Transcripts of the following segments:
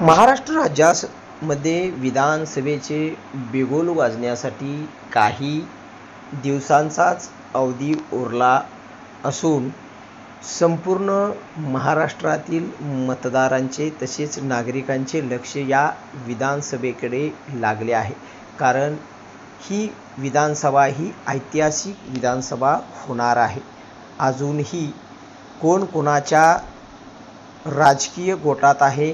महाराष्ट्र राज्यामध्ये विधानसभेचे बिगुल वाजण्यासाठी काही दिवसांचाच अवधी उरला असून संपूर्ण महाराष्ट्रातील मतदारांचे तसेच नागरिकांचे लक्ष या विधानसभेकडे लागले आहे. कारण ही विधानसभा ही ऐतिहासिक विधानसभा होणार आहे. अजूनही कोण कोणाच्या राजकीय गोटात आहे,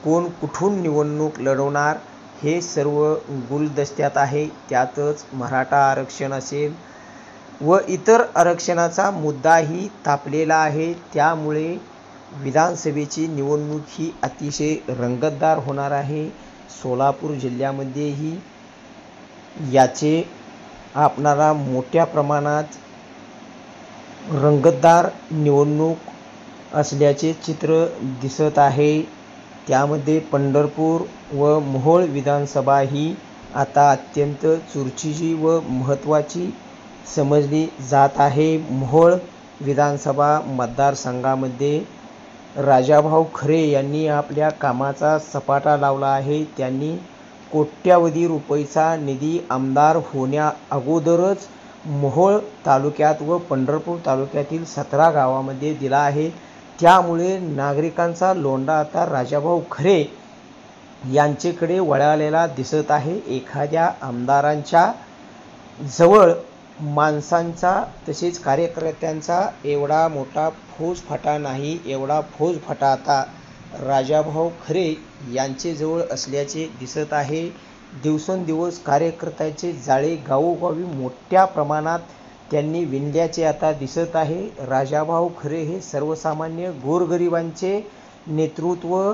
कोण कुठून निवडणूक लढवणार हे सर्व गुलदस्त्यात आहे. त्यातच मराठा आरक्षण असेल व इतर आरक्षणाचा मुद्दाही तापलेला आहे. त्यामुळे विधानसभेची निवडणूक ही अतिशय रंगतदार होणार आहे. सोलापूर जिल्ह्यामध्येही याचे आपणाला मोठ्या प्रमाणात रंगतदार निवडणूक असल्याचे चित्र दिसत आहे. त्यामध्ये पंढरपूर व मोहोळ विधानसभा ही आता अत्यंत चुरशीची व महत्त्वाची समजली जात आहे. मोहोळ विधानसभा मतदारसंघामध्ये राजाभाऊ खरे यांनी आपल्या कामाचा सपाटा लावला आहे. त्यांनी कोट्यावधी रुपयाचा निधी आमदार होण्या अगोदरच मोहोळ तालुक्यात व पंढरपूर तालुक्यातील 17 गावामध्ये दिला आहे. त्यामुळे नागरिकांचा लोंढा आता राजाभाऊ खरे यांच्याकडे वळालेला दिसत आहे. एखाद्या आमदारांच्या जवळ माणसांचा तसेच कार्यकर्त्यांचा एवढा मोठा फौजफाटा नाही. एवढा फौजफाटा आता राजाभाऊ खरे यांच्याजवळ असल्याचे दिसत आहे. दिवसेंदिवस कार्यकर्त्याचे जाळे गावोगावी मोठ्या प्रमाणात त्यांनी विणल्याचे आता दिसत आहे. राजाभाऊ खरे हे सर्वसामान्य गोरगरिबांचे नेतृत्व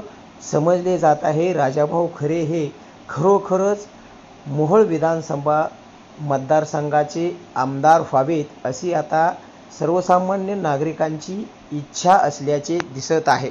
समजले जात आहे. राजाभाऊ खरे हे खरोखरच मोहोळ विधानसभा मतदारसंघाचे आमदार व्हावेत अशी आता सर्वसामान्य नागरिकांची इच्छा असल्याचे दिसत आहे.